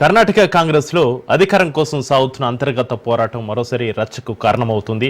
కర్ణాటక కాంగ్రెస్ లో అధికారం కోసం సాగుతున్న అంతర్గత పోరాటం మరోసారి రచ్చకు కారణమవుతుంది.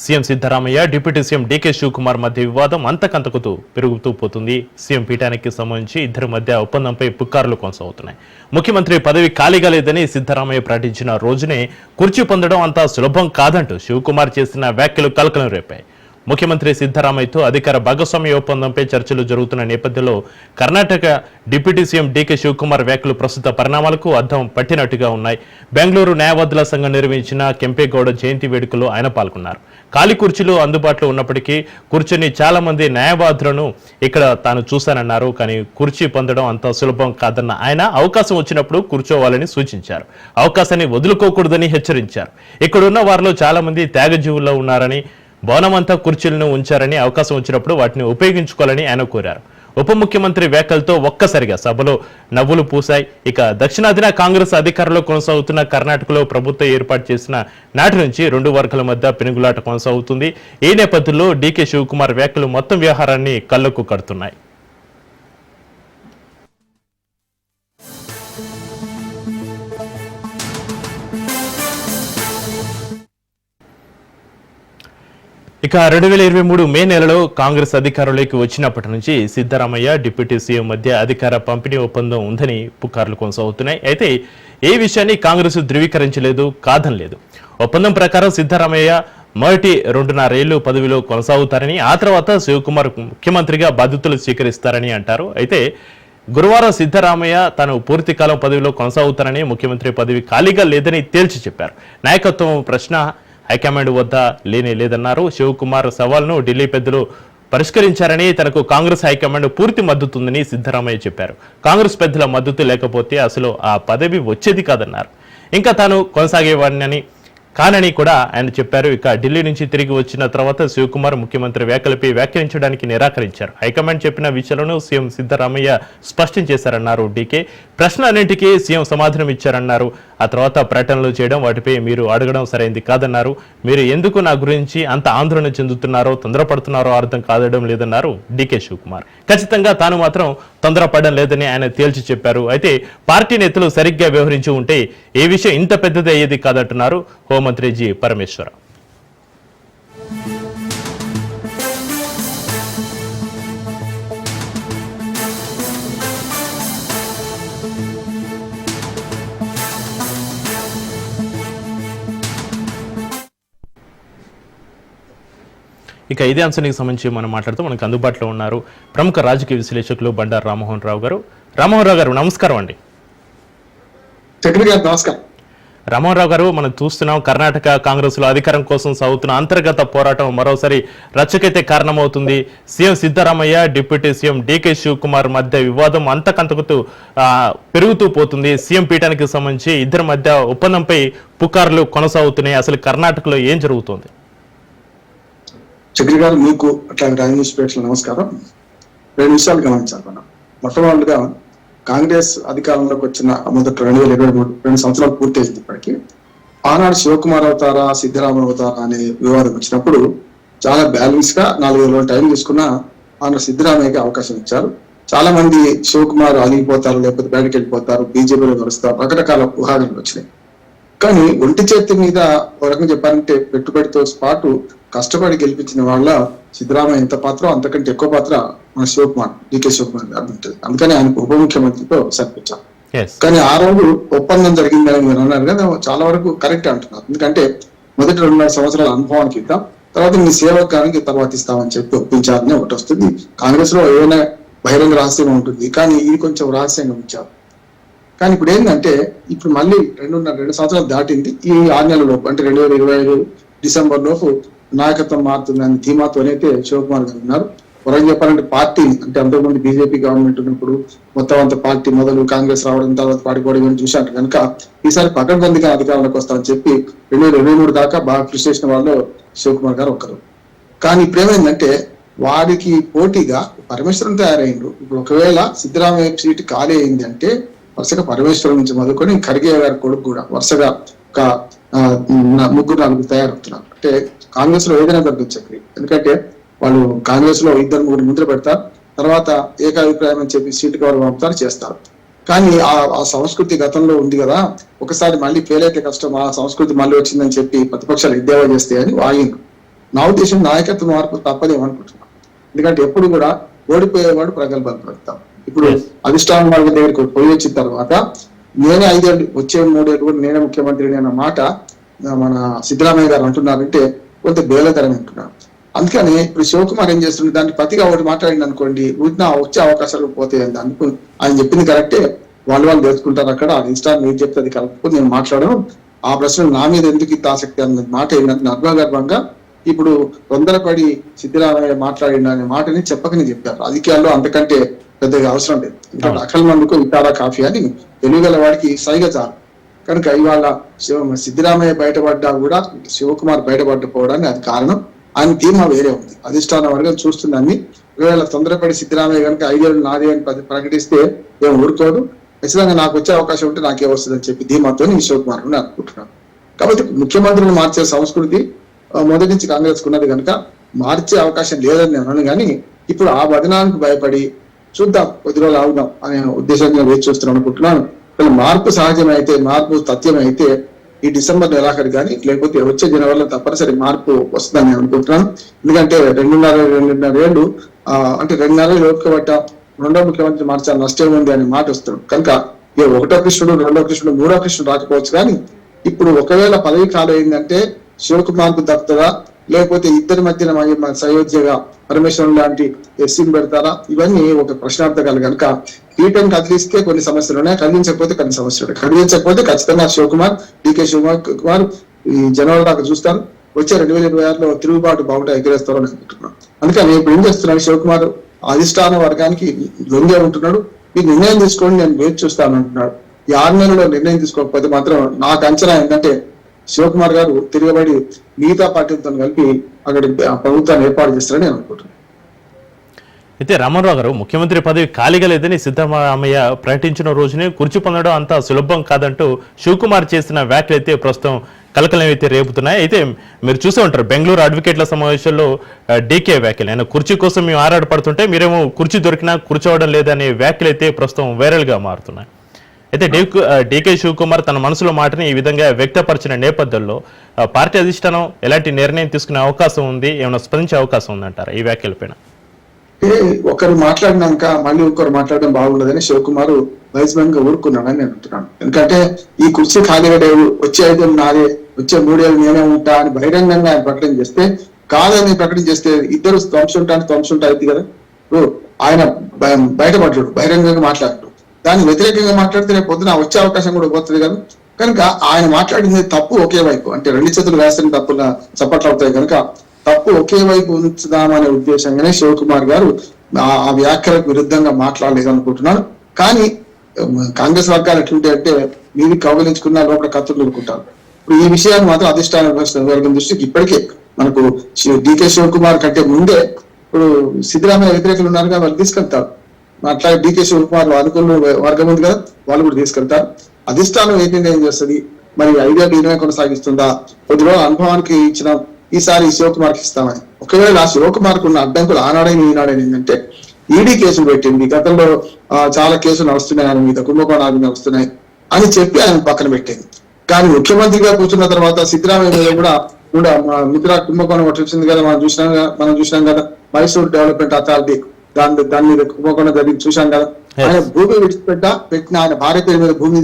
CM Siddaramaiah, deputy CM DK Shivakumar మధ్య వివాదం అంతకంతకుతూ పెరుగుతూ పోతుంది. సీఎం పీఠానికి సంబంధించి ఇద్దరి మధ్య ఒప్పందంపై పుకార్లు కొనసాగుతున్నాయి. ముఖ్యమంత్రి పదవి ఖాళీగా లేదని సిద్ధరామయ్య ప్రకటించిన రోజునే కుర్చీ పొందడం అంత సులభం కాదంటూ శివకుమార్ చేసిన వ్యాఖ్యలు కలకలం రేపాయి. ముఖ్యమంత్రి సిద్ధరామయ్యతో అధికార భాగస్వామ్య ఒప్పందంపై చర్చలు జరుగుతున్న నేపథ్యంలో Karnataka deputy CM DK Shivakumar వ్యాఖ్యలు ప్రస్తుత పరిణామాలకు అద్దం పట్టినట్టుగా ఉన్నాయి. బెంగళూరు న్యాయవాదుల సంఘం నిర్వహించిన కెంపేగౌడ జయంతి వేడుకలో ఆయన పాల్గొన్నారు. ఖాళీ కుర్చీలు అందుబాటులో ఉన్నప్పటికీ కూర్చొని చాలా మంది న్యాయవాదులను ఇక్కడ తాను చూశానన్నారు. కానీ కుర్చీ పొందడం అంత సులభం కాదన్న ఆయన అవకాశం వచ్చినప్పుడు కూర్చోవాలని సూచించారు. అవకాశాన్ని వదులుకోకూడదని హెచ్చరించారు. ఇక్కడున్న వారిలో చాలా మంది త్యాగజీవుల్లో ఉన్నారని, భవనమంతా కుర్చీలను ఉంచారని, అవకాశం వచ్చినప్పుడు వాటిని ఉపయోగించుకోవాలని ఆయన కోరారు. ఉప ముఖ్యమంత్రి వ్యాఖ్యలతో ఒక్కసారిగా సభలో నవ్వులు పూశాయి. ఇక దక్షిణాదిన కాంగ్రెస్ అధికారంలో కొనసాగుతున్న కర్ణాటకలో ప్రభుత్వం ఏర్పాటు చేసిన నాటి నుంచి రెండు వర్గాల మధ్య పెనుగులాట కొనసాగుతుంది. ఈ నేపథ్యంలో డీకే శివకుమార్ వ్యాఖ్యలు మొత్తం వ్యవహారాన్ని కళ్లకు కడుతున్నాయి. ఇక 2023 మే నెలలో కాంగ్రెస్ అధికారంలోకి వచ్చినప్పటి నుంచి సిద్ధరామయ్య, డిప్యూటీ సీఎం మధ్య అధికార పంపిణీ ఒప్పందం ఉందని పుకార్లు కొనసాగుతున్నాయి. అయితే ఏ విషయాన్ని కాంగ్రెస్ ధృవీకరించలేదు, కాదనలేదు. ఒప్పందం ప్రకారం సిద్ధరామయ్య మొదటి 2.5 ఏళ్లు పదవిలో కొనసాగుతారని, ఆ తర్వాత శివకుమార్ ముఖ్యమంత్రిగా బాధ్యతలు స్వీకరిస్తారని అంటారు. అయితే గురువారం సిద్ధరామయ్య తాను పూర్తి కాలం పదవిలో కొనసాగుతారని, ముఖ్యమంత్రి పదవి ఖాళీగా లేదని తేల్చి చెప్పారు. నాయకత్వం ప్రశ్న హైకమాండ్ వద్ద లేదన్నారు. శివకుమార్ సవాల్ను ఢిల్లీ పెద్దలు పరిష్కరించారని, తనకు కాంగ్రెస్ హైకమాండ్ పూర్తి మద్దతు ఉందని సిద్ధరామయ్య చెప్పారు. కాంగ్రెస్ పెద్దల మద్దతు లేకపోతే అసలు ఆ పదవి వచ్చేది కాదన్నారు. ఇంకా తాను కొనసాగేవాడిని కానని కూడా ఆయన చెప్పారు. ఇక ఢిల్లీ నుంచి తిరిగి వచ్చిన తర్వాత శివకుమార్ ముఖ్యమంత్రి వ్యాఖ్యలపై వ్యాఖ్యానించడానికి నిరాకరించారు. హైకమాండ్ చెప్పిన విషయాలను సీఎం సిద్ధరామయ్య స్పష్టం చేశారన్నారు డీకే. ప్రశ్నలన్నింటికీ సీఎం సమాధానం ఇచ్చారన్నారు. ఆ తర్వాత ప్రకటనలు చేయడం, వాటిపై మీరు అడగడం సరైంది కాదన్నారు. మీరు ఎందుకు నా గురించి అంత ఆందోళన చెందుతున్నారో, తొందరపడుతున్నారో అర్థం కాదడం లేదన్నారు డీకే శివకుమార్. ఖచ్చితంగా తాను మాత్రం తొందరపడడం లేదని ఆయన తేల్చి చెప్పారు. అయితే పార్టీ నేతలు సరిగ్గా వ్యవహరించి ఉంటే ఏ విషయం ఇంత పెద్దది అయ్యేది కాదంటున్నారు హోంమంత్రి జి పరమేశ్వర. ఇక ఇదే అంశానికి సంబంధించి మనం మాట్లాడుతూ మనకు అందుబాటులో ఉన్నారు ప్రముఖ రాజకీయ విశ్లేషకులు బండారు రామ్మోహన్ రావు గారు. రామ్మోహన్ రావు గారు నమస్కారం అండి. రామ్మోహన్ రావు గారు, మనం చూస్తున్నాం కర్ణాటక కాంగ్రెస్ లో అధికారం కోసం సాగుతున్న అంతర్గత పోరాటం మరోసారి రచ్చకైతే కారణమవుతుంది. CM Siddaramaiah, deputy CM DK Shivakumar మధ్య వివాదం అంతకంతకుతూ పెరుగుతూ పోతుంది. సీఎం పీఠానికి సంబంధించి ఇద్దరి మధ్య ఒప్పందంపై పుకార్లు కొనసాగుతున్నాయి. అసలు కర్ణాటకలో ఏం జరుగుతోంది? చక్రి గారు, మీకు అట్లాంటి రాజ న్యూస్ ప్రేక్షకులకు నమస్కారం. 2 విషయాలు గమనించాలి మనం. మొట్టమొదటిగా కాంగ్రెస్ అధికారంలోకి వచ్చిన మొదట 2023 2 సంవత్సరాలు పూర్తి అయింది. ఇప్పటికీ ఆనాడు శివకుమార్ అవుతారా, సిద్ధరామయ్య అవుతారా అనే వివాదం వచ్చినప్పుడు చాలా బ్యాలెన్స్ గా 4 రోజుల టైం తీసుకున్న ఆనాడు సిద్ధరామయ్యకి అవకాశం ఇచ్చారు. చాలా మంది శివకుమార్ అలిగిపోతారు, లేకపోతే బయటకు వెళ్ళిపోతారు, బీజేపీలో కలుస్తారు, రకరకాల ఊహాగానాలు వచ్చినాయి. కానీ ఒంటి చేతి మీద ఒక రకంగా చెప్పాలంటే పెట్టుబడితో పాటు కష్టపడి గెలిపించిన వాళ్ళ సిద్ధరామయ్య ఎంత పాత్ర, అంతకంటే ఎక్కువ పాత్ర మన శివకుమార్, డీకే శివకుమార్ గారు ఉంటుంది. అందుకని ఆయనకు ఉప ముఖ్యమంత్రితో సరిపించారు. కానీ ఆ రోజు ఒప్పందం జరిగిందని మీరు అన్నారు కదా, చాలా వరకు కరెక్ట్ అంటున్నారు. ఎందుకంటే మొదటి 2.5 సంవత్సరాల అనుభవానికి ఇద్దాం, తర్వాత మీ సేవకానికి తర్వాత ఇస్తామని చెప్పి ఒప్పించారని ఒకటి వస్తుంది. కాంగ్రెస్ లో ఏదైనా బహిరంగ రహస్యంగా ఉంటుంది, కానీ ఇది కొంచెం రహస్యంగా ఉంచారు. కానీ ఇప్పుడు ఏంటంటే, ఇప్పుడు మళ్ళీ 2 సంవత్సరాలు దాటింది. ఈ 6 నెలల లోపు అంటే 2025 డిసెంబర్ లోపు నాయకత్వం మారుతుందని ధీమాతోనైతే శివకుమార్ గారు ఉన్నారు. వరకు చెప్పాలంటే పార్టీ అంటే అంతకుముందు బీజేపీ గవర్నమెంట్ ఉన్నప్పుడు మొత్తం అంత పార్టీ మొదలు కాంగ్రెస్ రావడం, తర్వాత పార్టీ కూడా చూశారు కనుక ఈసారి పకడ్బందీగా అధికారంలోకి వస్తామని చెప్పి 2023 దాకా బాగా కృషి చేసిన వాళ్ళు శివకుమార్ గారు ఒకరు. కానీ ఇప్పుడు ఏమైందంటే, వాడికి పోటీగా పరమేశ్వరం తయారైండు. ఇప్పుడు ఒకవేళ సిద్ధరామయ్య సీటు ఖాళీ అయింది అంటే వరుసగా పరమేశ్వరం నుంచి మొదలుకొని ఖర్గే గారి కొడుకు కూడా వరుసగా ఒక 3-4 తయారవుతున్నారు. అంటే కాంగ్రెస్ లో ఏదైనా జరగచ్చు చక్రి. ఎందుకంటే వాళ్ళు కాంగ్రెస్ లో 2-3 ముద్ర పెడతారు, తర్వాత ఏకాభిప్రాయం అని చెప్పి సీటు కవర్ పంపుతారు, చేస్తారు. కానీ ఆ సంస్కృతి గతంలో ఉంది కదా, ఒకసారి మళ్ళీ ఫెయిల్ అయితే కష్టం, ఆ సంస్కృతి మళ్ళీ వచ్చిందని చెప్పి ప్రతిపక్షాలు ఎద్దేవా చేస్తాయని వాగింది. నా ఉద్దేశం నాయకత్వ మార్పు తప్పదేమనుకుంటున్నాను. ఎందుకంటే ఎప్పుడు కూడా ఓడిపోయేవాడు ప్రగల్భాలు పడతాం. ఇప్పుడు అధిష్టాన వర్గ దగ్గరికి పోయి వచ్చిన తర్వాత నేనే 5 ఏళ్ళు, వచ్చే 3 ఏళ్ళు కూడా నేనే ముఖ్యమంత్రిని అన్న మాట మన సిద్ధరామయ్య గారు అంటున్నారంటే కొంత బేలతరం అంటున్నారు. అందుకని ఇప్పుడు శివకుమార్ ఏం చేస్తున్నారు, దానికి ప్రతిగా ఒకటి మాట్లాడింది అనుకోండి, వచ్చే అవకాశాలు పోతాయి. అందుకు ఆయన చెప్పింది కరెక్టే, వాళ్ళు తెలుసుకుంటారు. అక్కడ అధిష్టానం ఏం చెప్తే అది కరెక్ట్, నేను మాట్లాడను, ఆ ప్రశ్నలు నా మీద ఎందుకు ఇంత ఆసక్తి అన్న మాట ఏంటంటే నర్మగర్భంగా ఇప్పుడు తొందరపడి సిద్ధరామయ్య మాట్లాడిన అనే మాటని చెప్పకని చెప్పారు. రాజకీయాల్లో అంతకంటే పెద్దగా అవసరం లేదు. ఎందుకంటే అఖల్ మందుకు ఇటారా కాఫీ అని తెలుగుగల వాడికి సైగ చాలు. కనుక ఇవాళ సిద్ధరామయ్య బయటపడ్డా కూడా శివకుమార్ బయటపడకపోవడానికి అది కారణం. ఆయన ధీమా వేరే ఉంది. అధిష్టాన వర్గం చూస్తుందని ఒకవేళ తొందరపడి సిద్ధరామయ్య కనుక 5 ఏళ్ళు నాదే అని ప్రకటిస్తే ఏం ఊరుకోదు, ఖచ్చితంగా నాకు వచ్చే అవకాశం ఉంటే నాకే వస్తుందని చెప్పి ధీమాతో శివకుమార్ అనుకుంటున్నాను. కాబట్టి ముఖ్యమంత్రులను మార్చే సంస్కృతి మొదటి నుంచి కాంగ్రెస్ ఉన్నది కనుక మార్చే అవకాశం లేదని నేను అన్నాను. కానీ ఇప్పుడు ఆ వదనానికి భయపడి చూద్దాం, కొద్ది రోజులు ఆగుదాం అనే ఉద్దేశంగా వేచి చూస్తున్నాను అనుకుంటున్నాను. మార్పు సహజమైతే, మార్పు తథ్యమైతే ఈ డిసెంబర్ నెలాఖరు కానీ లేకపోతే వచ్చే జనవరిలో తప్పనిసరి మార్పు వస్తుందని నేను అనుకుంటున్నాను. ఎందుకంటే 2.5 ఏళ్ళు అంటే 2.5 లోపబట్ట రెండో ముఖ్యమంత్రి మార్చాలి, నష్టం ఉంది అనే మాట వస్తుంది. కనుక ఒకటో కృష్ణుడు, రెండో కృష్ణుడు, మూడో కృష్ణుడు రాకపోవచ్చు. కానీ ఇప్పుడు ఒకవేళ పదవి కాలం అయిందంటే శివకుమార్ కు దక్కుతుందా, లేకపోతే ఇద్దరి మధ్యన సయోధ్యగా పరమేశ్వరం లాంటి ఎస్సీని పెడతారా, ఇవన్నీ ఒక ప్రశ్నార్థకాలు. కనుక పీఠం కదిలిస్తే కొన్ని సమస్యలు ఉన్నాయి, కదిలించకపోతే కొన్ని సమస్యలు ఉన్నాయి. కదిలించకపోతే ఖచ్చితంగా శివకుమార్, డికే శివకుమార్ ఈ జనవరి దాకా చూస్తారు. వచ్చే 2026లో తిరుగుబాటు బాగుంటే ఎగిరేస్తారో అని అనుకుంటున్నాను. అందుకని ఇప్పుడు ఏం చేస్తున్నాడు శివకుమార్, అధిష్టాన వర్గానికి లొంగే ఉంటున్నాడు. ఈ నిర్ణయం తీసుకోండి, నేను వేచి చూస్తాను అంటున్నాడు. ఈ 6 నెలల్లో నిర్ణయం తీసుకోకపోతే మాత్రం నాకు అంచనా ఏంటంటే శివకుమార్ గారు తిరగబడి మిగతా పార్టీలతో కలిపి అక్కడ ప్రభుత్వాన్ని ఏర్పాటు చేస్తారని నేను అనుకుంటున్నాను. అయితే రామారావు గారు, ముఖ్యమంత్రి పదవి ఖాళీగా లేదని సిద్ధరామయ్య ప్రకటించిన రోజునే కుర్చీ పొందడం అంత సులభం కాదంటూ శివకుమార్ చేసిన వ్యాఖ్యలు అయితే ప్రస్తుతం కలకలం అయితే రేపుతున్నాయి. అయితే మీరు చూసే ఉంటారు, బెంగళూరు అడ్వకేట్ల సమావేశంలో డీకే వ్యాఖ్యలు, ఆయన కుర్చీ కోసం మేము ఆరాటపడుతుంటే మీరేమో కుర్చీ దొరికినా కూర్చోవడం లేదనే వ్యాఖ్యలు అయితే ప్రస్తుతం వైరల్గా మారుతున్నాయి. అయితే డీకే శివకుమార్ తన మనసులో మాటని ఈ విధంగా వ్యక్తపరిచిన నేపథ్యంలో పార్టీ అధిష్టానం ఎలాంటి నిర్ణయం తీసుకునే అవకాశం ఉంది, ఏమైనా స్పందించే అవకాశం ఉందంటారా ఈ వ్యాఖ్యలపైన? ఒకరు మాట్లాడినాక మళ్ళీ ఒకరు మాట్లాడడం బాగుండదని శివకుమార్ వైజ్మన్ గా ఊరుకున్నాడని నేను అంటున్నాను. ఎందుకంటే ఈ కుర్చీ ఖాళీగా లేవు, వచ్చే 5 ఏళ్ళు నాదే, వచ్చే 3 ఏళ్ళు నేనే ఉంటా అని బహిరంగంగా ఆయన ప్రకటన చేస్తే, కాదని ప్రకటన చేస్తే ఇద్దరు ధ్వంసుంటా అయింది కదా. ఆయన బయటపడ్డాడు, బహిరంగంగా మాట్లాడాడు. దాన్ని వ్యతిరేకంగా మాట్లాడితే రేపు పొద్దున వచ్చే అవకాశం కూడా పోతుంది కదా. కనుక ఆయన మాట్లాడింది తప్పు ఒకే వైపు, అంటే 2 చేతులు వేస్తే తప్పుగా చప్పట్లు అవుతాయి. కనుక తప్పు ఒకే వైపు ఉంచుదామనే ఉద్దేశంగానే శివకుమార్ గారు ఆ వ్యాఖ్యలకు విరుద్ధంగా మాట్లాడలేదు అనుకుంటున్నాను. కానీ కాంగ్రెస్ వర్గాలు ఎట్లుంటాయంటే మీది కౌగలించుకున్న లోపల కత్తులు అనుకుంటారు. ఇప్పుడు ఈ విషయాన్ని మాత్రం అధిష్టాన వర్గం దృష్టికి ఇప్పటికే మనకు డికే శివకుమార్ కంటే ముందే ఇప్పుడు సిద్ధరామయ్య వ్యతిరేకులు ఉన్నారు కదా, వాళ్ళు తీసుకెళ్తారు. అట్లాగే డికే శివకుమార్ అనుకున్న వర్గం ఉంది కదా, వాళ్ళు కూడా తీసుకెళ్తారు. అధిష్టానం ఏం నిర్ణయం చేస్తుంది, మరి 5 ఏళ్ళు నిర్ణయం కొనసాగిస్తుందా, కొద్ది రోజులు అనుభవానికి ఇచ్చిన ఈసారి శివకుమార్కి ఇస్తామని. ఒకవేళ ఆ శివకుమార్కు ఉన్న అడ్డంకులు ఆనాడైనా ఈనాడైనా ఏంటంటే ఈడీ కేసులు పెట్టింది, గతంలో చాలా కేసులు నడుస్తున్నాయి, ఆయన మీద కుంభకోణాలు నడుస్తున్నాయి అని చెప్పి ఆయన పక్కన పెట్టింది. కానీ ముఖ్యమంత్రిగా కూర్చున్న తర్వాత సిద్ధరామయ్య మీద కూడా మిత్ర కుంభకోణం వచ్చింది కదా, మనం చూసినాం కదా, మైసూర్ డెవలప్మెంట్ అథారిటీ దాని మీద కుంభకోణం జరిగి చూసాం కదా. ఆయన భూమి పెట్టిన ఆయన భార్య పేరు మీద భూమి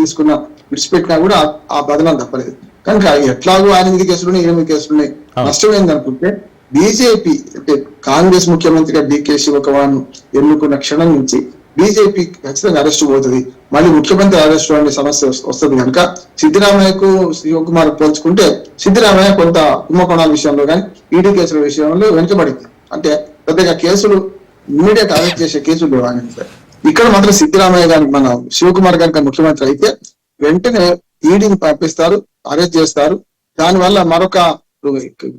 విడిచిపెట్టినా కూడా ఆ బదనం తప్పలేదు. కనుక ఎట్లాగో ఆయన మీద కేసులున్నాయి, 8 కేసులున్నాయి. నష్టం ఏందనుకుంటే బీజేపీ అంటే కాంగ్రెస్ ముఖ్యమంత్రిగా డికే శివకుమార్ ఎన్నుకున్న క్షణం నుంచి బీజేపీ ఖచ్చితంగా అరెస్ట్ పోతుంది, మళ్ళీ ముఖ్యమంత్రి అరెస్ట్ అనే సమస్య వస్తుంది. కనుక సిద్ధరామయ్యకు శివకుమార్ పోల్చుకుంటే సిద్ధరామయ్య కొంత కుంభకోణాల విషయంలో కానీ ఈడీ కేసుల విషయంలో వెనుకబడింది. అంటే పెద్దగా కేసులు ఇమ్మీడియట్ అరెస్ట్ చేసే కేసులు లేవు. ఇక్కడ మాత్రం సిద్ధరామయ్య గారి మన శివకుమార్ కనుక ముఖ్యమంత్రి అయితే వెంటనే ఈడీని పంపిస్తారు, అరెస్ట్ చేస్తారు. దానివల్ల మరొక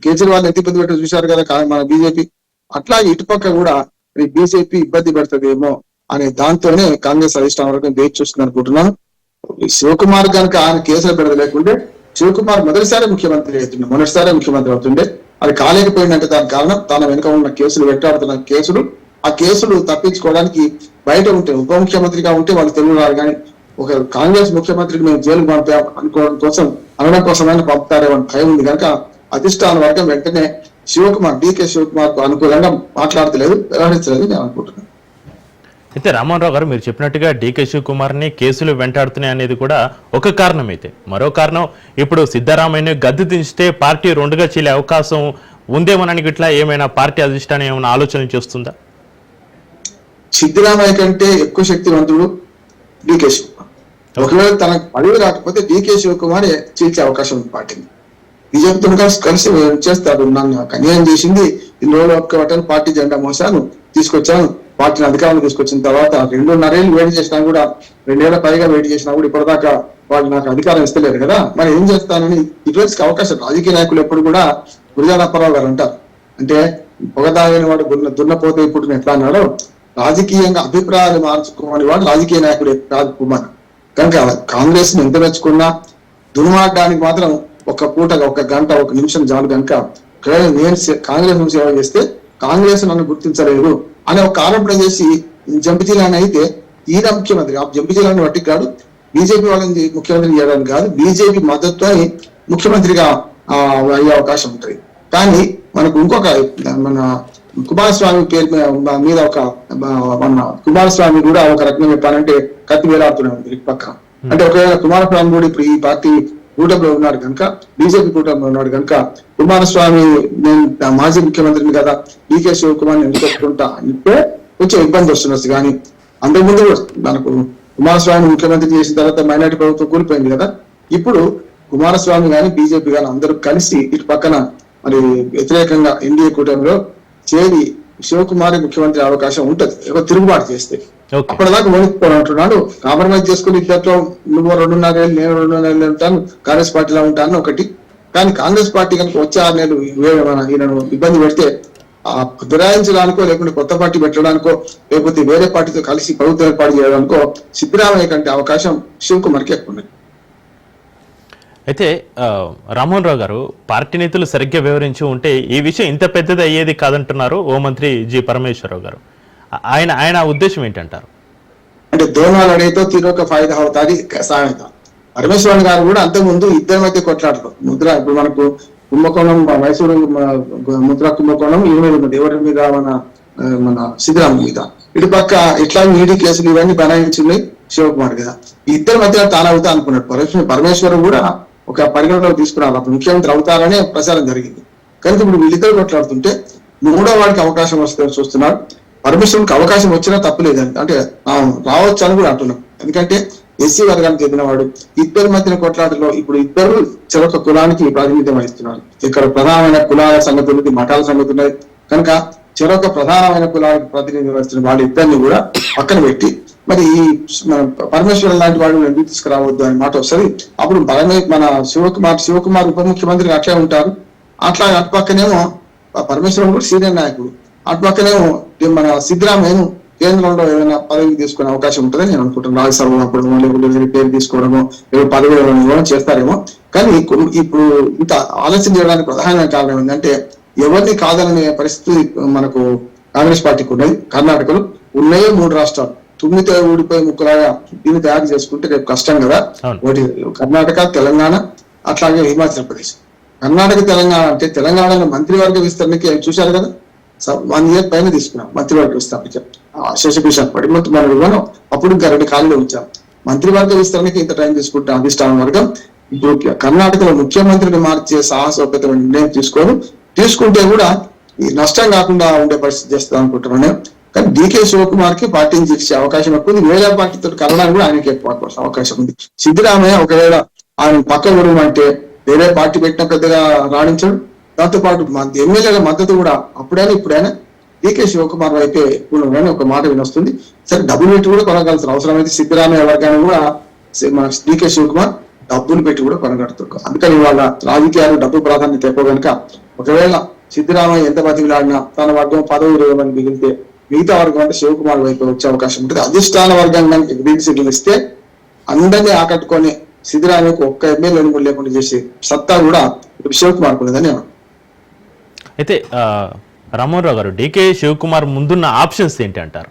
కేజ్రీవాల్ ఎత్తిపతి పెట్టి చూశారు కదా మన బీజేపీ, అట్లాగే ఇటుపక్క కూడా బీజేపీ ఇబ్బంది పెడుతుందేమో అనే దాంతోనే కాంగ్రెస్ అధిష్టానం వరకు వేచి చూస్తుంది అనుకుంటున్నాను. శివకుమార్ కనుక ఆయన కేసులు పెడలేకుంటే శివకుమార్ మొదటిసారి ముఖ్యమంత్రి అవుతుండే. అది కాలేకపోయిందంటే దానికి కారణం తన వెనుక ఉన్న కేసులు, వెంటాడుతున్న కేసులు. ఆ కేసులు తప్పించుకోవడానికి బయట ఉంటే ఉప ముఖ్యమంత్రిగా ఉంటే వాళ్ళు తెలుగు రారు, కానీ ఒక కాంగ్రెస్ ముఖ్యమంత్రికి మేము జైలు పంపాం అనడం కోసమైనా పంపుతారేమో భయం ఉంది కనుక అధిష్టాన వర్గం వెంటనే డీకే శివకుమార్ కు అనుకూలంగా మాట్లాడతలేదు, వ్యవహరించలేదు నేను అనుకుంటున్నాను. అయితే రామోహన్ గారు మీరు చెప్పినట్టుగా డీకే శివకుమార్ని కేసులు వెంటాడుతున్నాయి అనేది కూడా ఒక కారణం. అయితే మరో కారణం, ఇప్పుడు సిద్ధరామయ్యను గద్దె దించితే పార్టీ రెండుగా చీలే అవకాశం ఉందేమోనని ఇట్లా ఏమైనా పార్టీ అధిష్టానం ఏమైనా ఆలోచన చేస్తుందా? సిద్ధరామయ్య కంటే ఎక్కువ శక్తివంతుడు డీకే శివకుమార్. ఒకవేళ తనకు పదవి రాకపోతే డీకే శివకుమార్ చీల్చే అవకాశం ఉంది పార్టీని. బీజేపీతో కలిసి చేస్తాడు. నన్ను అన్యాయం చేసింది, ఇన్ని రోజులు ఒప్పుకోవటాను, పార్టీ జెండా మోసాను, తీసుకొచ్చాను, పార్టీని అధికారంలో తీసుకొచ్చిన తర్వాత 2.5 ఏళ్ళు వెయిట్ చేసినా కూడా, 2 ఏళ్ల పైగా వెయిట్ చేసినా కూడా ఇప్పటిదాకా వాళ్ళు నాకు అధికారం ఇస్తలేరు కదా, మరి ఏం చేస్తానని ఇటువంటి అవకాశం. రాజకీయ నాయకులు ఎప్పుడు కూడా గురజాడ అప్పారావు గారు అంటారు, అంటే పొగదాగిన వాడు దున్నపోతే ఇప్పుడు ఎట్లా అన్నాడో, రాజకీయంగా అభిప్రాయాలు మార్చుకోని వాడు రాజకీయ నాయకుడు కాదు కుమార్. కనుక కాంగ్రెస్ ని ఎంత మెచ్చుకున్నా దుర్మార్గానికి మాత్రం ఒక పూట, ఒక గంట, ఒక నిమిషం చాలు. కనుక నేను కాంగ్రెస్ సేవ చేస్తే కాంగ్రెస్ నన్ను గుర్తించలేదు అనే ఒక ఆరోపణ చేసి జంపి జిల్లాని అయితే ఈయన ముఖ్యమంత్రి, ఆ జంపి జిల్లాని బట్టి కాదు, బీజేపీ వాళ్ళని ముఖ్యమంత్రి చేయడానికి కాదు, బీజేపీ మద్దతుతో ముఖ్యమంత్రిగా అయ్యే అవకాశం ఉంటుంది. కానీ మనకు ఇంకొక మన కుమారస్వామి పేరు మీద ఒక మన కుమారస్వామి కూడా ఒక రకంగా చెప్పాలంటే కత్తి వేలాడుతున్నాడు పక్క. అంటే ఒకవేళ కుమారస్వామి కూడా ఇప్పుడు ఈ పార్టీ కూటమిలో ఉన్నాడు కనుక, బీజేపీ కూటమిలో ఉన్నాడు కనుక, కుమారస్వామి నేను మాజీ ముఖ్యమంత్రిని కదా, డీకే శివకుమార్ని ఎందుకు పెట్టుకుంటా అంటే కొంచెం ఇబ్బంది వస్తున్నది. కానీ అంతకుముందు మనకు కుమారస్వామి ముఖ్యమంత్రి చేసిన తర్వాత మైనార్టీ ప్రభుత్వం కూలిపోయింది కదా, ఇప్పుడు కుమారస్వామి కానీ బీజేపీ కానీ అందరూ కలిసి ఇటు పక్కన మరి వ్యతిరేకంగా ఎన్డీఏ కూటమిలో చేరి శివకుమార్ ముఖ్యమంత్రి అవకాశం ఉంటది, ఏదో తిరుగుబాటు చేస్తే. అప్పటిదాకా ఓడిపోవాలంటున్నాడు, కాంప్రమైజ్ చేసుకుని ఇద్దరితో నువ్వు 2.5 ఏళ్ళు నేను 2.5 ఏళ్ళు ఉంటాను, కాంగ్రెస్ పార్టీలో ఉంటాను ఒకటి. కానీ కాంగ్రెస్ పార్టీ కనుక వచ్చే 6 నెలలు ఈయనను ఇబ్బంది పెడితే ఫిరాయించడానికో, లేకుంటే కొత్త పార్టీ పెట్టడానికో, లేకపోతే వేరే పార్టీతో కలిసి ప్రభుత్వం ఏర్పాటు చేయడానికో సిద్ధరామయ్య కంటే అవకాశం శివకుమార్కి ఎక్కువ ఉంది. అయితే రామ్మోహన్ రావు గారు, పార్టీ నేతలు సరిగ్గా వివరించి ఉంటే ఈ విషయం ఇంత పెద్దది అయ్యేది కాదంటున్నారు హోంమంత్రి జి పరమేశ్వరరావు గారు. ఆయన ఉద్దేశం ఏంటంటారు? అంటే దోనాలు అడిగితే తీరొక ఫాయిదా అవుతాది సామెత. పరమేశ్వరన్ గారు కూడా అంతకుముందు ఇద్దరి మధ్య కొట్లాడతారు. ముద్ర ఇప్పుడు మనకు కుంభకోణం, మైసూరు ముద్ర కుంభకోణం ఈయన మీద ఉన్నది, ఎవరి మీద మన సిద్ధరామ మీద. ఇటు పక్క ఇట్లా ఈడీ కేసులు ఇవన్నీ బనాయించున్నాయి శివకుమార్ కదా. ఈ ఇద్దరి మధ్య తానవుతా అనుకున్నాడు పరమేశ్వరం కూడా ఒక పరిగణలోకి తీసుకున్నారు, అప్పుడు ముఖ్యమంత్రి అవుతారనే ప్రచారం జరిగింది. కనుక ఇప్పుడు వీళ్ళిద్దరు కొట్లాడుతుంటే 3వ వాడికి అవకాశం వస్తుందని చూస్తున్నారు. పరమేశ్వరునికి అవకాశం వచ్చినా తప్పులేదండి, అంటే రావచ్చు అని కూడా అంటున్నాం. ఎందుకంటే ఎస్సీ వర్గానికి చెందినవాడు. ఇద్దరి మధ్యన కొట్లాటలో ఇప్పుడు ఇద్దరు చెరొక కులానికి ప్రాతినిధ్యం వహిస్తున్నారు. ఇక్కడ ప్రధానమైన కులాల సంగతి ఉన్నది, మఠాల సంగతి ఉన్నది. కనుక చెరొక ప్రధానమైన కులానికి ప్రాతినిధ్యం వహిస్తున్న వాళ్ళ ఇద్దరిని కూడా పక్కన పెట్టి మరి ఈ పరమేశ్వరం లాంటి వాడు ఎందుకు తీసుకురావద్దు అనే మాట వస్తుంది. అప్పుడు మన శివకుమార్ ఉప ముఖ్యమంత్రి అట్లే ఉంటారు. అట్లా అటుపక్కనేమో పరమేశ్వరం కూడా సీనియర్ నాయకుడు, అటుపక్కనేమో మన సిద్ధరామయ్యను కేంద్రంలో ఏదైనా పదవి తీసుకునే అవకాశం ఉంటుందని నేను అనుకుంటున్నాను. రాజ్యసభ అప్పుడు లేకపోతే పేరు తీసుకోవడమో, లేదా పదవి ఇవ్వడం చేస్తారేమో. కానీ ఇప్పుడు ఇంత ఆలస్యం చేయడానికి ప్రధానమైన కారణం ఏంటంటే, ఎవరిని కాదనే పరిస్థితి మనకు కాంగ్రెస్ పార్టీకి ఉన్నది. కర్ణాటకలో ఉన్నాయే 3 రాష్ట్రాలు, 9 ఊడిపోయి ముక్కలాగా దీన్ని తయారు చేసుకుంటే రేపు కష్టం కదా. ఒకటి కర్ణాటక, తెలంగాణ, అట్లాగే హిమాచల్ ప్రదేశ్. కర్ణాటక, తెలంగాణ అంటే తెలంగాణలో మంత్రివర్గ విస్తరణకి చూశారు కదా, 1 ఇయర్ పైన తీసుకున్నాం మంత్రివర్గ విస్తరణకి. శశిభూషణ్ పడి మనం ఇవ్వను, అప్పుడు ఇంకా 2 ఖాళీలు ఉంచాం. మంత్రివర్గ విస్తరణకి ఇంత టైం తీసుకుంటాం అధిష్టానం వర్గం. ఇప్పుడు కర్ణాటకలో ముఖ్యమంత్రిని మార్చే సాహసోపేతమైన నిర్ణయం తీసుకుంటే కూడా ఈ నష్టం కాకుండా ఉండే పరిస్థితి చేస్తాం అనుకుంటున్నాను. కానీ డీకే శివకుమార్ కి పార్టీని చేసే అవకాశం ఎక్కువ ఉంది. వేరే పార్టీతో కలవడానికి కూడా ఆయనకి ఎక్కువ అవకాశం ఉంది. సిద్ధరామయ్య ఒకవేళ ఆయన పక్క అంటే వేరే పార్టీ పెట్టిన పెద్దగా రాణించడు. దాంతో పాటు ఎమ్మెల్యేల మద్దతు కూడా అప్పుడైనా ఇప్పుడైనా డీకే శివకుమార్ అయితే ఎక్కువ ఒక మాట వినొస్తుంది. సరే డబ్బులు పెట్టి కూడా కొనగలుగుతారు. అవసరమైతే సిద్ధరామయ్య వర్గాన్ని కూడా మన డీకే శివకుమార్ డబ్బులు పెట్టి కూడా కొనగలుగుతారు. అందుకని వాళ్ళ రాజకీయాలు డబ్బు ప్రాధాన్యత ఎక్కువ కనుక ఒకవేళ సిద్ధరామయ్య ఎంత బతికిలాడినా తన వర్గం 10-20 మంది మిగిలితే మిగతా వర్గం అంటే శివకుమార్ వైపు వచ్చే అవకాశం ఉంటుంది. అధిష్టాన వర్గం కనుక గ్రీన్ సిగ్నల్ ఇస్తే అందరినీ ఆకట్టుకొని సిద్ధరామయ్యకు ఒక్క ఎమ్మెల్యే లేకుండా చేసే సత్తా కూడా శివకుమార్ ఉన్నదని. అయితే రామ్మోహన్ రావు గారు, డీకే శివకుమార్ ముందున్న ఆప్షన్స్ ఏంటి అంటారు?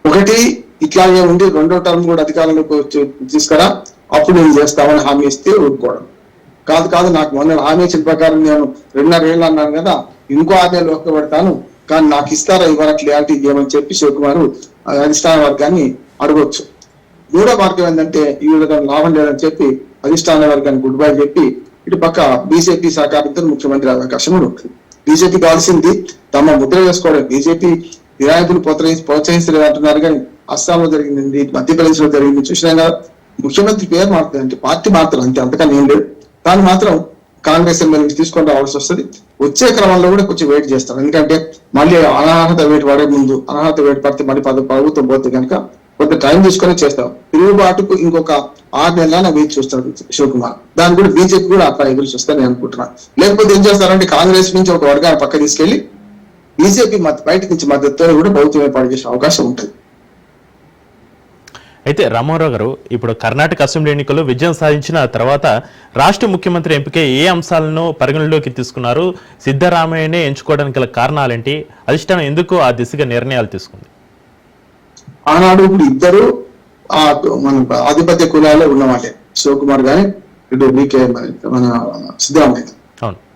ఒకటి ఇట్లాగే ఉండి రెండో టర్మ్ కూడా అధికారంలోకి తీసుకురా, అప్పుడు నేను చేస్తామని హామీ ఇస్తే ఊరుకోవడం. కాదు నాకు మొన్న హామీ ఇచ్చిన ప్రకారం నేను 2.5 ఏళ్ళు అన్నాను కదా, ఇంకో 6 నెలలు ఒక్కబెడతాను, కానీ నాకు ఇస్తారా ఇవ్వరా క్లియారిటీ ఇవ్వమని చెప్పి శివకుమార్ అధిష్టాన వర్గాన్ని అడగొచ్చు. మూడో మార్గం ఏంటంటే ఈ విధంగా లాభం లేదని చెప్పి అధిష్టాన వర్గాన్ని గుడ్ బై చెప్పి ఇటు పక్క బీజేపీ సహకారంతో ముఖ్యమంత్రి అవకాశం కూడా ఉంటుంది. బీజేపీ కావాల్సింది తమ ముద్ర వేసుకోవడం. బీజేపీ వినాయకులు ప్రోత్సహించలేదు అంటున్నారు, కానీ అస్సాంలో జరిగింది, మధ్యప్రదేశ్ లో జరిగింది చూసినా కదా. ముఖ్యమంత్రి పేరు మారుతుంది అంటే పార్టీ మాత్రం అంతే, అంతకని ఏం లేదు. దాన్ని మాత్రం కాంగ్రెస్ ఎమ్మెల్యే నుంచి తీసుకొని రావాల్సి వస్తుంది. వచ్చే క్రమంలో కూడా కొంచెం వెయిట్ చేస్తారు, ఎందుకంటే మళ్ళీ అనర్హత వేటు పడే ముందు అనర్హత వేటు పడితే మళ్ళీ ప్రభుత్వం పోతే కనుక కొంత టైం తీసుకొని చేస్తాం. తిరుగుబాటుకు ఇంకొక 6 నెలల వేచి చూస్తాడు శివకుమార్. దాన్ని కూడా బీజేపీ కూడా అట్లా ఎదురు చూస్తారని అనుకుంటున్నాను. లేకపోతే ఏం చేస్తారంటే కాంగ్రెస్ నుంచి ఒక వర్గాన్ని పక్క తీసుకెళ్లి బీజేపీ బయట నుంచి మద్దతుతో కూడా ప్రభుత్వం ఏర్పాటు చేసే అవకాశం ఉంటుంది. అయితే రామారావు గారు, ఇప్పుడు కర్ణాటక అసెంబ్లీ ఎన్నికల్లో విజయం సాధించిన తర్వాత రాష్ట్ర ముఖ్యమంత్రి ఎంపిక ఏ అంశాలను పరిగణలోకి తీసుకున్నారు? సిద్ధరామయ్యనే ఎంచుకోవడానికి గల కారణాలేంటి? అధిష్టానం ఎందుకు ఆ దిశగా నిర్ణయాలు తీసుకుంది? ఆనాడు ఇప్పుడు ఇద్దరు మన ఆధిపత్య కులాల్లో ఉన్నవాళ్ళే, శివకుమార్ గాని ఇటు డీకే మన సిద్ధరామయ్య.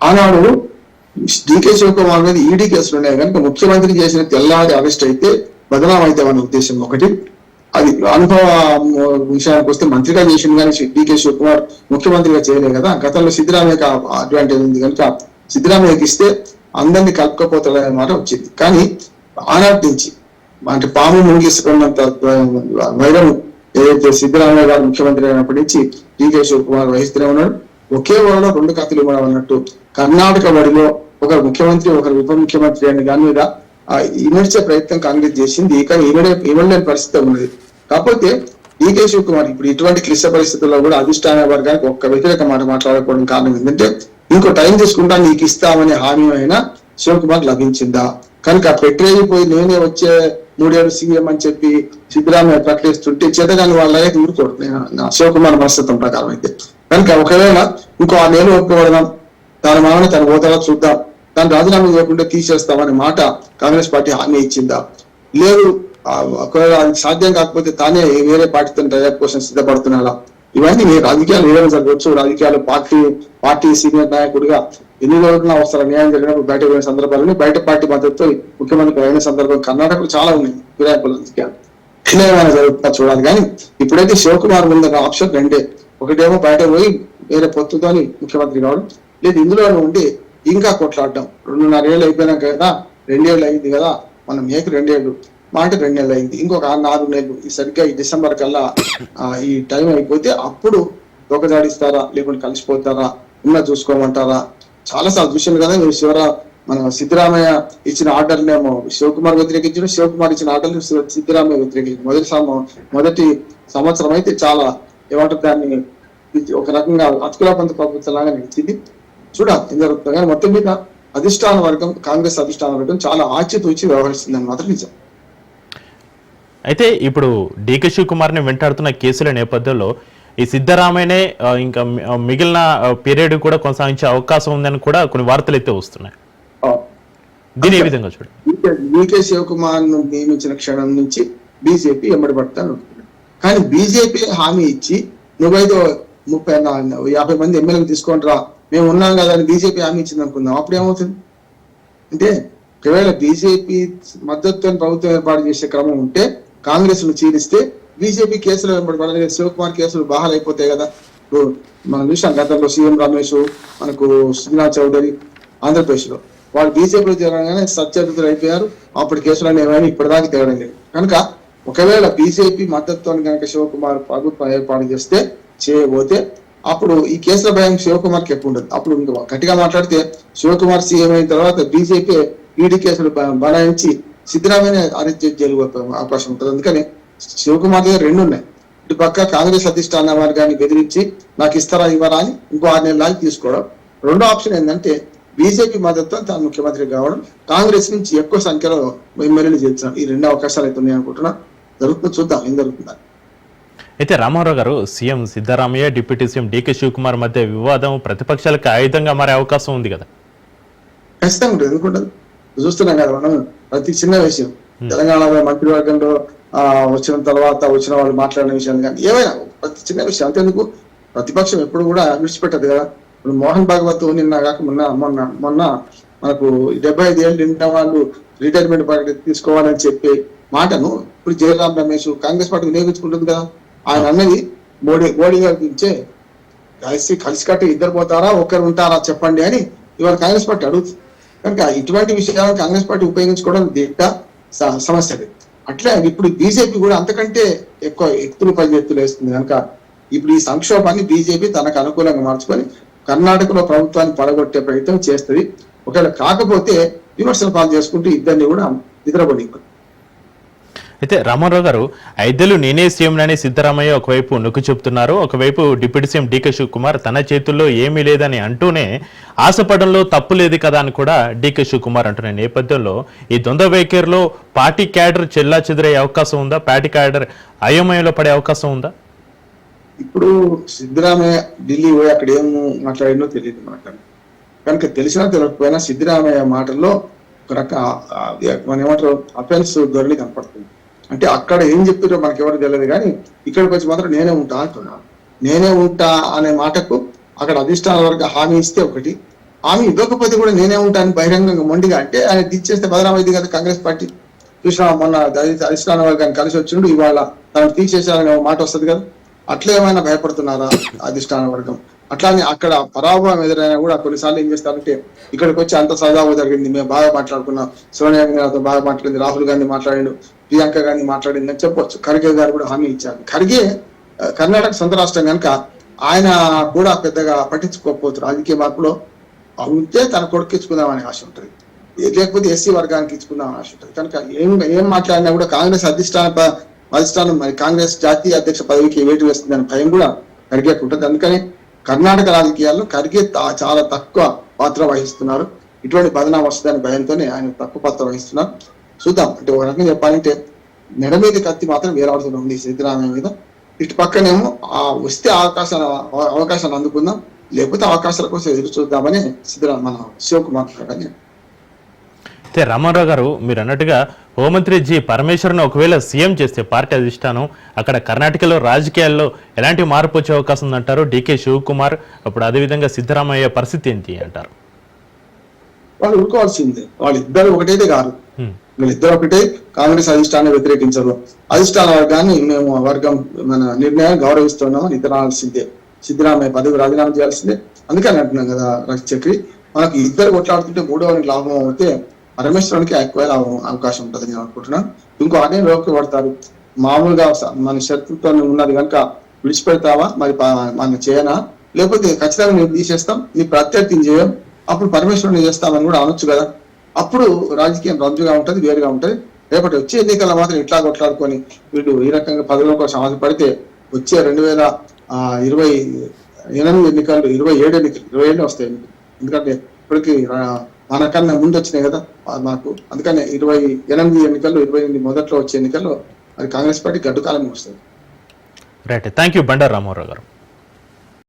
ఆనాడు డీకే శివకుమార్ మీద ఈడీ కేసులు ఉన్నాయి కనుక ముఖ్యమంత్రి చేసిన తెల్లారి అరెస్ట్ అయితే బదనాం అయితే అనే ఉద్దేశం ఒకటి. అది అనుభవ విషయానికి వస్తే మంత్రిగా చేసింది కానీ డీకే శివకుమార్ ముఖ్యమంత్రిగా చేయలేదు కదా. గతంలో సిద్ధరామయ్యకి అడ్వాంటేజ్ ఉంది కనుక సిద్ధరామయ్యకి ఇస్తే అందరినీ కలుపుకపోతాడనే మాట వచ్చింది. కానీ ఆనాటి నుంచి అంటే పాము ముంగిస్తున్నంత వైరం ఏదైతే సిద్ధరామయ్య గారు ముఖ్యమంత్రి అయినప్పటి నుంచి డీకే శివకుమార్ వహిస్తూనే ఉన్నాడు. ఒకే వరలో 2 కత్తులు ఇవ్వడం అన్నట్టు కర్ణాటక బడిలో ఒకరు ముఖ్యమంత్రి ఒకరు ఉప ముఖ్యమంత్రి అని దాని మీద ఇమర్చే ప్రయత్నం కాంగ్రెస్ చేసింది. కానీ ఇవ్వలేని పరిస్థితి ఉన్నది. కాకపోతే డీకే శివకుమార్ ఇప్పుడు ఇటువంటి క్లిష్ట పరిస్థితుల్లో కూడా అధిష్టాన వర్గానికి ఒక్క వ్యతిరేక మాట మాట్లాడుకోవడం కారణం ఏంటంటే ఇంకో టైం తీసుకుంటా నీకు ఇస్తామనే హామీ అయినా శివకుమార్ లభించిందా? కనుక పెట్టేపోయి నేనే వచ్చే 3 ఏళ్ళు సీఎం అని చెప్పి సిద్ధరామయ్య ప్రకటిస్తుంటే చేతగాని వాళ్ళ ఊరుకోడు నా శివకుమార్ మనస్తత్వం ప్రకారం అయితే. కనుక ఒకవేళ ఇంకో 6 నెలలు ఒప్పుకోవడం, దాని మామని తను పోతారా చూద్దాం, దాన్ని రాజీనామా చేయకుండా తీసేస్తామనే మాట కాంగ్రెస్ పార్టీ హామీ ఇచ్చిందా? లేదు ఒకవేళ అది సాధ్యం కాకపోతే తానే వేరే పార్టీతో టైప్ కోసం సిద్ధపడుతున్నారా? ఇవన్నీ రాజకీయాలు ఏదైనా జరగవచ్చు. రాజకీయాలు పార్టీ సీనియర్ నాయకుడిగా ఎన్ని రోజులు అవసరం న్యాయం జరిగినప్పుడు బయట పోయిన సందర్భాలను బయట పార్టీ మద్దతుతో ముఖ్యమంత్రి అయిన సందర్భం కర్ణాటకలో చాలా ఉన్నాయి వినాయకుల రాజకీయాలు. ఏమైనా జరుగుతుందా చూడాలి. కానీ ఇప్పుడైతే శివకుమార్ ముందు ఆప్షన్ 2. ఒకటేమో బయట పోయి వేరే పొత్తుతో ముఖ్యమంత్రి కావడం, లేదు ఇందులో ఉండి ఇంకా కొట్లాడడం. 2.5 ఏళ్ళు అయిపోయినాక కదా, 2 ఏళ్ళు అయింది కదా, మనం మేకు 2 ఏళ్ళు మాట 2 నెలలు అయింది, ఇంకొక 4 నెలలు ఈ సరిగ్గా ఈ డిసెంబర్ కల్లా ఈ టైం అయిపోతే అప్పుడు దొంగజాడిస్తారా లేకుంటే కలిసిపోతారా ఉన్న చూసుకోమంటారా? చాలా సార్లు చూసాను కదా. మన సిద్ధరామయ్య ఇచ్చిన ఆర్డర్నేమో శివకుమార్ వ్యతిరేకించడం, శివకుమార్ ఇచ్చిన ఆర్డర్ సిద్ధరామయ్య వ్యతిరేకించడం. మొదటి సంవత్సరం అయితే చాలా ఏమంటారు దాన్ని ఒక రకంగా అతుకులాపంత ప్రభుత్వం లాగా నిలిచింది. చూడాలి ఏం జరుగుతుంది. కానీ మొత్తం మీద అధిష్టాన వర్గం కాంగ్రెస్ అధిష్టాన వర్గం చాలా ఆచితూచి వ్యవహరిస్తుందని మాత్రం నిజం. అయితే ఇప్పుడు డీకే శివకుమార్ని వెంటాడుతున్న కేసుల నేపథ్యంలో ఈ సిద్ధరామయ్యనే ఇంకా మిగిలిన పీరియడ్ కూడా కొనసాగించే అవకాశం ఉందని కూడా కొన్ని వార్తలు అయితే వస్తున్నాయి. దీని ఏ విధంగా చూడండి? డీకే శివకుమార్ ను నియమించిన క్షణం నుంచి బీజేపీ ఎమ్మడి పడతాను. కానీ బీజేపీ హామీ ఇచ్చి నువ్వైతే 50 మంది ఎమ్మెల్యేలు తీసుకుంటారా మేము ఉన్నాం కదా అని బీజేపీ హామీ ఇచ్చింది అనుకుందాం. అప్పుడు ఏమవుతుంది అంటే ఒకవేళ బీజేపీ మద్దతుతో ప్రభుత్వం ఏర్పాటు చేసే క్రమం ఉంటే కాంగ్రెస్ ను చీలిస్తే బీజేపీ కేసులు వెంబడి శివకుమార్ కేసులు బాగా అయిపోతాయి కదా. ఇప్పుడు మనం చూసాం గతంలో సీఎం రమేష్, మనకు శ్రీనాథ్ చౌదరి ఆంధ్రప్రదేశ్ లో వాళ్ళు బీజేపీలో చేరగానే సత్యర్థులు అయిపోయారు. అప్పుడు కేసులు అనేవి ఇప్పటిదాకా తేవడం లేదు. కనుక ఒకవేళ బీజేపీ మద్దతుతో కనుక శివకుమార్ ప్రభుత్వం ఏర్పాటు చేస్తే చేయబోతే అప్పుడు ఈ కేసుల భయం శివకుమార్కి ఎక్కువ ఉండదు. అప్పుడు ఇంకా గట్టిగా మాట్లాడితే శివకుమార్ సీఎం అయిన తర్వాత బీజేపీ ఈడీ కేసులు బనాయించి సిద్ధరామయ్య అరెస్ట్ జరిగే అవకాశం ఉంటుంది. అందుకని శివకుమార్ దగ్గర 2 ఉన్నాయి. ఇటు పక్క కాంగ్రెస్ అధిష్టాన వర్గాన్ని బెదిరించి నాకు ఇస్తారా ఇవ్వరా అని ఇంకో 6 నెలలు తీసుకోవడం. రెండో ఆప్షన్ ఏంటంటే బీజేపీ మద్దతుతో తాను ముఖ్యమంత్రి కావడం, కాంగ్రెస్ నుంచి ఎక్కువ సంఖ్యలో ఎమ్మెల్యేలు చేర్చడం. ఈ 2 అవకాశాలు అయితే ఉన్నాయి అనుకుంటున్నా. జరుగుతుంది, చూద్దాం ఏం జరుగుతుందా. అయితే రామారావు గారు, CM Siddaramaiah deputy CM DK Shivakumar మధ్య వివాదం ప్రతిపక్షాలకు ఆయుధంగా మారే అవకాశం ఉంది కదా? ఖచ్చితంగా ఉంటుంది. ఎందుకుంటుంది, చూస్తున్నాం కదా మనం. ప్రతి చిన్న విషయం తెలంగాణ మంత్రివర్గంలో వచ్చిన తర్వాత వచ్చిన వాళ్ళు మాట్లాడిన విషయాలు కానీ ఏమైనా ప్రతి చిన్న విషయం అంతేందుకు ప్రతిపక్షం ఎప్పుడు కూడా విడిచిపెట్టదు కదా. ఇప్పుడు మోహన్ భాగవత్ నిన్న కాక మొన్న మనకు 75 ఏళ్ళు నిండిన వాళ్ళు రిటైర్మెంట్ తీసుకోవాలని చెప్పే మాటను ఇప్పుడు జయరాం రమేష్ కాంగ్రెస్ పార్టీ వినియోగించుకుంటుంది కదా. ఆయన అన్నది మోడీ గారి గురించే కలిసికట్టు ఇద్దరు పోతారా ఒకరు ఉంటారా చెప్పండి అని ఇవాళ కాంగ్రెస్ పార్టీ అడుగుతుంది. కనుక ఇటువంటి విషయాలను కాంగ్రెస్ పార్టీ ఉపయోగించుకోవడం దిట్ట సమస్య. అట్లే ఇప్పుడు బీజేపీ కూడా అంతకంటే ఎక్కువ ఎత్తులు పది ఎత్తులు వేస్తుంది. కనుక ఇప్పుడు ఈ సంక్షోభాన్ని బీజేపీ తనకు అనుకూలంగా మార్చుకొని కర్ణాటకలో ప్రభుత్వాన్ని పడగొట్టే ప్రయత్నం చేస్తుంది. ఒకవేళ కాకపోతే విమర్శలు పాలు చేసుకుంటూ ఇద్దరిని కూడా నిద్రపడి. అయితే రామారావు గారు, 5 నేనే సీఎంనని సిద్ధరామయ్య ఒకవైపు నొక్కి చెప్తున్నారు, ఒకవైపు డిప్యూటీ సీఎం డీకే శివకుమార్ తన చేతుల్లో ఏమీ లేదని అంటూనే ఆశపడంలో తప్పు లేదు కదా అని కూడా డీకే శివకుమార్ అంటున్న నేపథ్యంలో ఈ ద్వంద్వ వైఖరిలో పార్టీ క్యాడర్ చెల్లా చెదురయ్యే అవకాశం ఉందా? పార్టీ క్యాడర్ అయోమయంలో పడే అవకాశం ఉందా? ఇప్పుడు సిద్ధరామయ్య ఢిల్లీ పోయి అక్కడ ఏం మాట్లాడిందో తెలియదు మనకు. కనుక తెలిసినా తెలియకపోయినా సిద్ధరామయ్య మాటల్లో ఒక రక మన ఏమంటారు అఫెన్స్ ధోరణి కనపడుతుంది. అంటే అక్కడ ఏం చెప్పారో మనకి ఎవరు తెలియదు, కానీ ఇక్కడికి వచ్చి మాత్రం నేనే ఉంటా అంటున్నాను. నేనే ఉంటా అనే మాటకు అక్కడ అధిష్టాన వర్గ హామీ ఇస్తే ఒకటి, హామీ ఇవ్వకపోతే కూడా నేనే ఉంటా అని బహిరంగంగా మొండిగా అంటే ఆయన దిచ్చేస్తే బదనామైంది కదా కాంగ్రెస్ పార్టీ. చూసినా మొన్న అధిష్టాన వర్గాన్ని కలిసి వచ్చిండు, ఇవాళ తనను తీసేసారనే మాట వస్తుంది కదా. అట్లా ఏమైనా భయపడుతున్నారా అధిష్టాన వర్గం? అట్లానే అక్కడ పరాభవం ఎదురైనా కూడా కొన్నిసార్లు ఏం చేస్తారంటే ఇక్కడికి వచ్చి అంత సదావు జరిగింది, మేము బాగా మాట్లాడుకున్నాం, సోనియా గాంధీ బాగా మాట్లాడింది, రాహుల్ గాంధీ మాట్లాడిండు, ప్రియాంక గాంధీ మాట్లాడింది అని చెప్పొచ్చు. ఖర్గే గారు కూడా హామీ ఇచ్చారు. ఖర్గే కర్ణాటక సొంత రాష్ట్రం కనుక ఆయన కూడా పెద్దగా పట్టించుకోకపోవచ్చు. రాజకీయ మార్పులో ఉంటే తన కొడుకు ఇచ్చుకుందామనే ఆశ ఉంటుంది, లేకపోతే ఎస్సీ వర్గానికి ఇచ్చుకుందామని ఆశ ఉంటుంది. కనుక ఏం మాట్లాడినా కూడా కాంగ్రెస్ అధిష్టానం మరి కాంగ్రెస్ జాతీయ అధ్యక్ష పదవికి వేటు వేస్తుందనే భయం కూడా ఖర్గేకి ఉంటుంది. అందుకని కర్ణాటక రాజకీయాల్లో ఖర్గే చాలా తక్కువ పాత్ర వహిస్తున్నారు. ఇటువంటి బదనాం వస్తుందని భయంతోనే ఆయన తక్కువ పాత్ర వహిస్తున్నారు. చూద్దాం. అంటే ఒక రకంగా చెప్పాలంటే నెడ మీద కత్తి మాత్రం వేలాడుతూనే ఉంది సిద్ధరామయ్య మీద. ఇటు పక్కనేమో వస్తే అవకాశాలు అందుకుందాం, లేకపోతే అవకాశాల కోసం ఎదురు చూద్దామని మన శివకుమార్ గారు. అయితే రామారావు గారు, మీరు అన్నట్టుగా హోంమంత్రి జి పరమేశ్వరన్ ఒకవేళ సీఎం చేస్తే పార్టీ అధిష్టానం అక్కడ కర్ణాటకలో రాజకీయాల్లో ఎలాంటి మార్పు వచ్చే అవకాశం ఉందంటారు? డీకే శివకుమార్ అప్పుడు అదేవిధంగా సిద్ధరామయ్య పరిస్థితి ఏంటి అంటారు? వాళ్ళు ఊరుకోవాల్సిందే. వాళ్ళిద్దరు ఒకటైతే కాదు, వీళ్ళిద్దరు ఒకటే. కాంగ్రెస్ అధిష్టానం వ్యతిరేకించరు, అధిష్టాన వర్గాన్ని మేము వర్గం మన నిర్ణయాన్ని గౌరవిస్తున్నామని ఇతరాల్సిందే. సిద్ధరామయ్య పదవి రాజీనామా చేయాల్సిందే. అందుకని అంటున్నాం కదా చక్రి, మనకి ఇద్దరు కొట్లాడుతుంటే మూడోవానికి లాభం అవుతే పరమేశ్వరునికి ఎక్కువ అవకాశం ఉంటుంది నేను అనుకుంటున్నాను. ఇంకో అనే లోకి పడతారు. మామూలుగా మన శత్రుత్వం ఉన్నది కనుక విడిచిపెడతావా, మరి మనం చేయనా, లేకపోతే ఖచ్చితంగా నేను తీసేస్తాం, నీ ప్రత్యర్థిని చేయం, అప్పుడు పరమేశ్వరుని చేస్తామని కూడా అనొచ్చు కదా. అప్పుడు రాజకీయం రద్దుగా ఉంటుంది, వేరుగా ఉంటుంది. రేపటి వచ్చే ఎన్నికల మాత్రం ఇట్లా కొట్లాడుకొని వీళ్ళు ఈ రకంగా పదవుల కోసం ఆశపడితే వచ్చే 2028 ఎన్నికలు 27 వస్తాయి. ఎందుకంటే ఇప్పటికి మనకన్నా ముందు వచ్చినాయి కదా మనకు. అందుకని 28 ఎన్నికల్లో 28 మొదట్లో వచ్చే ఎన్నికల్లో అది కాంగ్రెస్ పార్టీ గడ్డు కాలం వస్తుంది. Right, thank you Bandaru Ramarao గారు.